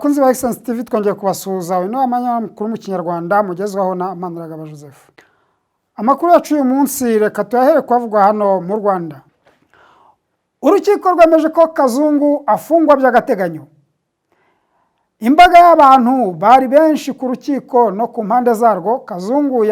Bakunzi ba Excellence TV twongeye kubasuhuza uyu n'amanyamakuru mu Kinyarwanda mugezwaho na Maniragaba Joseph. Amakuru yacu uyu munsi reka tuyahere kwavugwa hano mu Rwanda. Urukiko rwemeje ko Kazungu afungwa by'agateganyo. Imbaga y'abantu bari benshi ku rukiko no ku mpande zarwo. Kazungu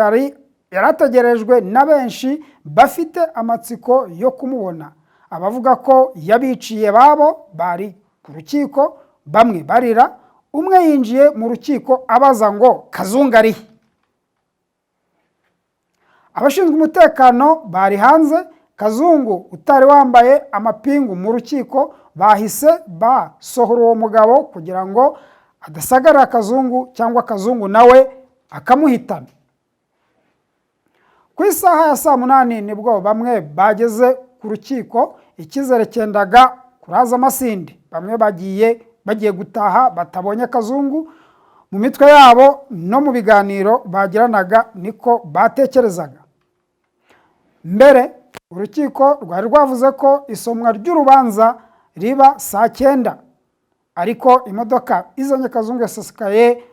yarategerejwe na benshi bafite amatsiko yo kumubona. Abavuga ko yabiciye babo bari ku rukiko, bamwe barira, umwe yinjiye mu rukiko abaza ngo Kazungu ari he? Abashinzwe umutekano bari hanze. Kazungu utari wambaye amapingu mu rukiko bahise basohora uwo mugabo kugira ngo adasagarira Kazungu cyangwa Kazungu nawe akamuhitana. Ku isaha ya saa 8 nibwo bamwe bageze ku rukiko, ikizere cyendaga kuraza amasindi. Bamwe bagiye gutaha batabonye Kazungu. Mu mitwe yabo no mu biganiro bagiranaga niko batekerezaga. Mbere urukiko rwari rwavuze ko isomwa ry'urubanza riba saa 9, ariko imodoka izanye Kazungu yasasikaye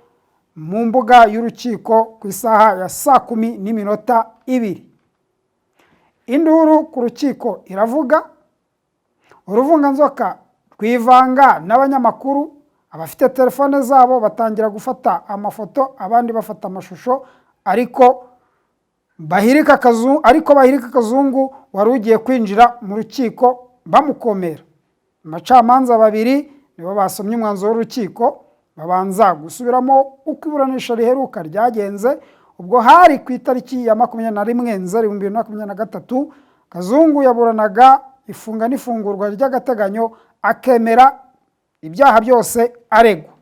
mu mbuga y'urukiko ku isaha ya saa 10:02. Induru ku rukiko iravuga, uruvunganzoka rwivanga n'abanyamakuru. Abafite telefone zabo batangira gufata amafoto, abandi bafata amashusho, ariko bahirika Kazungu wari ugiye kwinjira mu rukiko bamukomera. Abacamanza babiri nibo basomye umwanzuro w'urukiko, babanza gusubiramo uko iburanisha riheruka ryagenze. Ubwo hari ku itariki ya 21 Nzeri 2023, Kazungu yaburanaga ifunga n'ifungurwa ry'agateganyo akemera ibyaha byose aregwa.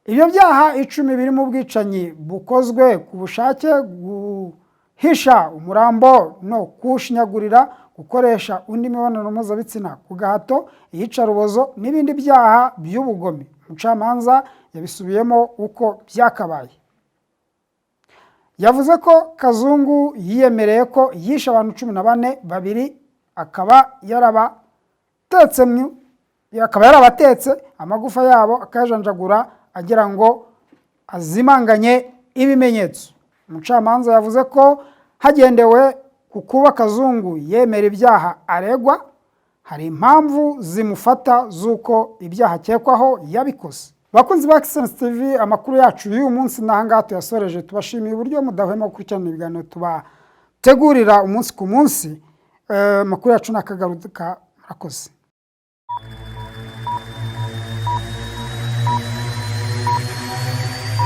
Ibyo byaha 10 birimo ubwicanyi bukozwe ku bushake, guhisha umurambo no kushinyagurira, gukoresha undi mibonano mpuzabitsina ku gahato, iyicarubozo n'ibindi byaha by'ubugome. Umucamanza yabisubiyemo uko byakabaye. Yavuze ko Kazungu yiyemereye ko yishe abantu 14, babiri akaba yarabatetse amagufa yabo akayajanjagura agira ngo azimanganye ibimenyetso. Umucamanza yavuze ko hagendewe ku kuba Kazungu yemera ibyaha aregwa, hari impamvu zimufata z'uko ibyaha akekwaho yabikoze. Bakunzi ba Excellence TV, amakuru yacu y'uyu munsi n'ahangaha tuyasoreje. Tubashimiye uburyo mudahwema gukurikirana ibiganiro tubategurira umunsi ku munsi. Amakuru yacu nakagaruka. Murakoze.